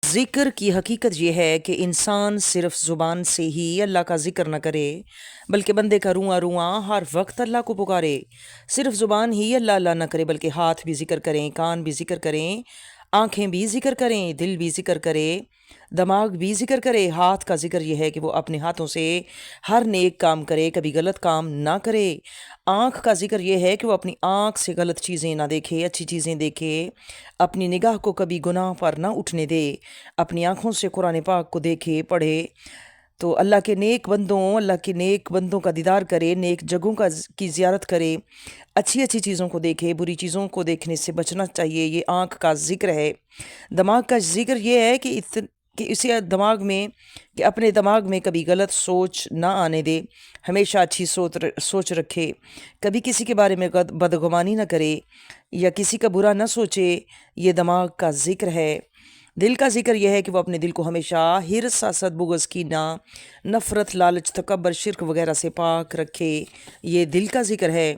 ذکر کی حقیقت یہ ہے کہ انسان صرف زبان سے ہی اللہ کا ذکر نہ کرے، بلکہ بندے کا رواں رواں ہر وقت اللہ کو پکارے۔ صرف زبان ہی اللہ اللہ نہ کرے، بلکہ ہاتھ بھی ذکر کریں، کان بھی ذکر کریں، آنکھیں بھی ذکر کریں، دل بھی ذکر کرے، دماغ بھی ذکر کرے۔ ہاتھ کا ذکر یہ ہے کہ وہ اپنے ہاتھوں سے ہر نیک کام کرے، کبھی غلط کام نہ کرے۔ آنکھ کا ذکر یہ ہے کہ وہ اپنی آنکھ سے غلط چیزیں نہ دیکھے، اچھی چیزیں دیکھے، اپنی نگاہ کو کبھی گناہ پر نہ اٹھنے دے، اپنی آنکھوں سے قرآن پاک کو دیکھے، پڑھے، تو اللہ کے نیک بندوں کا دیدار کرے، نیک جگہوں کی زیارت کرے، اچھی اچھی چیزوں کو دیکھے، بری چیزوں کو دیکھنے سے بچنا چاہیے۔ یہ آنکھ کا ذکر ہے۔ دماغ کا ذکر یہ ہے کہ اسے اپنے دماغ میں کبھی غلط سوچ نہ آنے دے، ہمیشہ اچھی سوچ رکھے، کبھی کسی کے بارے میں بدگمانی نہ کرے یا کسی کا برا نہ سوچے۔ یہ دماغ کا ذکر ہے۔ دل کا ذکر یہ ہے کہ وہ اپنے دل کو ہمیشہ حرص، حسد، بغض، کینہ، نفرت، لالچ، تکبر، شرک وغیرہ سے پاک رکھے۔ یہ دل کا ذکر ہے۔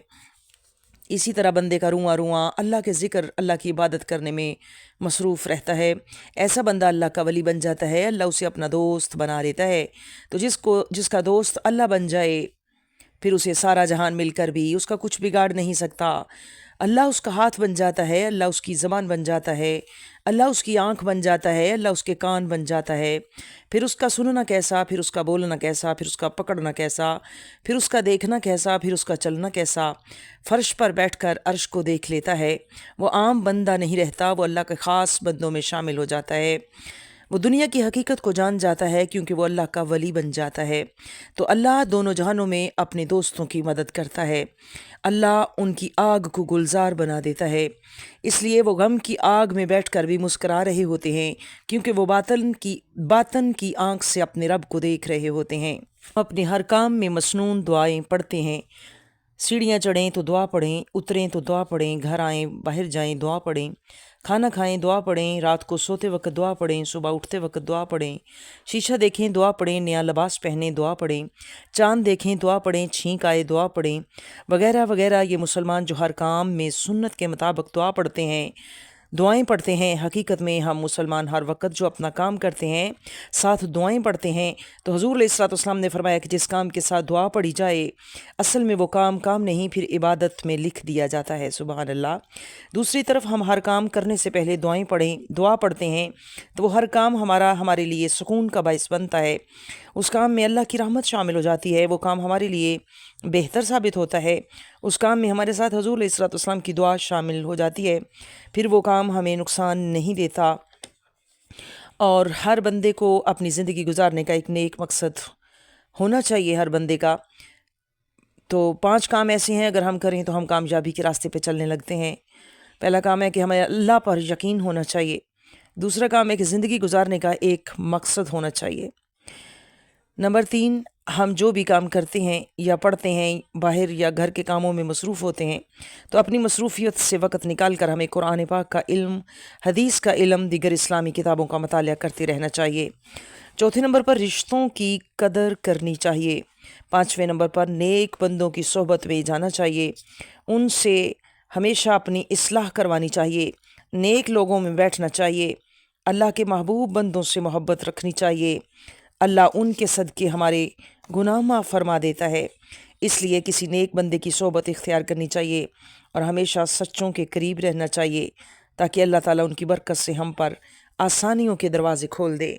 اسی طرح بندے کا رواں رواں اللہ کے ذکر، اللہ کی عبادت کرنے میں مصروف رہتا ہے۔ ایسا بندہ اللہ کا ولی بن جاتا ہے، اللہ اسے اپنا دوست بنا لیتا ہے۔ تو جس کا دوست اللہ بن جائے، پھر اسے سارا جہان مل کر بھی اس کا کچھ بگاڑ نہیں سکتا۔ اللہ اس کا ہاتھ بن جاتا ہے، اللہ اس کی زبان بن جاتا ہے، اللہ اس کی آنکھ بن جاتا ہے، اللہ اس کے کان بن جاتا ہے۔ پھر اس کا سننا کیسا، پھر اس کا بولنا کیسا، پھر اس کا پکڑنا کیسا، پھر اس کا دیکھنا کیسا، پھر اس کا چلنا کیسا۔ فرش پر بیٹھ کر عرش کو دیکھ لیتا ہے۔ وہ عام بندہ نہیں رہتا، وہ اللہ کے خاص بندوں میں شامل ہو جاتا ہے۔ وہ دنیا کی حقیقت کو جان جاتا ہے کیونکہ وہ اللہ کا ولی بن جاتا ہے۔ تو اللہ دونوں جہانوں میں اپنے دوستوں کی مدد کرتا ہے۔ اللہ ان کی آگ کو گلزار بنا دیتا ہے، اس لیے وہ غم کی آگ میں بیٹھ کر بھی مسکرا رہے ہوتے ہیں، کیونکہ وہ باطن کی آنکھ سے اپنے رب کو دیکھ رہے ہوتے ہیں۔ اپنے ہر کام میں مسنون دعائیں پڑھتے ہیں۔ سیڑھیاں چڑھیں تو دعا پڑھیں، اتریں تو دعا پڑھیں، گھر آئیں باہر جائیں دعا پڑھیں، کھانا کھائیں دعا پڑھیں، رات کو سوتے وقت دعا پڑھیں، صبح اٹھتے وقت دعا پڑھیں، شیشہ دیکھیں دعا پڑھیں، نیا لباس پہنیں دعا پڑھیں، چاند دیکھیں دعا پڑھیں، چھینک آئے دعا پڑھیں، وغیرہ وغیرہ۔ یہ مسلمان جو ہر کام میں سنت کے مطابق دعا پڑھتے ہیں، دعائیں پڑھتے ہیں، حقیقت میں ہم مسلمان ہر وقت جو اپنا کام کرتے ہیں ساتھ دعائیں پڑھتے ہیں۔ تو حضور علیہ الصلوۃ والسلام نے فرمایا کہ جس کام کے ساتھ دعا پڑھی جائے، اصل میں وہ کام نہیں، پھر عبادت میں لکھ دیا جاتا ہے۔ سبحان اللہ۔ دوسری طرف ہم ہر کام کرنے سے پہلے دعا پڑھتے ہیں تو وہ ہر کام ہمارے لیے سکون کا باعث بنتا ہے۔ اس کام میں اللہ کی رحمت شامل ہو جاتی ہے، وہ کام ہمارے لیے بہتر ثابت ہوتا ہے۔ اس کام میں ہمارے ساتھ حضور علیہ الصلوۃ والسلام کی دعا شامل ہو جاتی ہے، پھر وہ کام ہمیں نقصان نہیں دیتا۔ اور ہر بندے کو اپنی زندگی گزارنے کا ایک نیک مقصد ہونا چاہیے ہر بندے کا۔ تو 5 کام ایسے ہیں اگر ہم کریں تو ہم کامیابی کے راستے پہ چلنے لگتے ہیں۔ پہلا کام ہے کہ ہمیں اللہ پر یقین ہونا چاہیے۔ دوسرا کام ہے کہ زندگی گزارنے کا ایک مقصد ہونا چاہیے۔ نمبر 3، ہم جو بھی کام کرتے ہیں یا پڑھتے ہیں، باہر یا گھر کے کاموں میں مصروف ہوتے ہیں، تو اپنی مصروفیت سے وقت نکال کر ہمیں قرآن پاک کا علم، حدیث کا علم، دیگر اسلامی کتابوں کا مطالعہ کرتے رہنا چاہیے۔ چوتھے نمبر پر رشتوں کی قدر کرنی چاہیے۔ 5ویں نمبر پر نیک بندوں کی صحبت میں جانا چاہیے، ان سے ہمیشہ اپنی اصلاح کروانی چاہیے، نیک لوگوں میں بیٹھنا چاہیے، اللہ کے محبوب بندوں سے محبت رکھنی چاہیے۔ اللہ ان کے صدقے ہمارے گناہ معاف فرما دیتا ہے، اس لیے کسی نیک بندے کی صحبت اختیار کرنی چاہیے اور ہمیشہ سچوں کے قریب رہنا چاہیے، تاکہ اللہ تعالیٰ ان کی برکت سے ہم پر آسانیوں کے دروازے کھول دے۔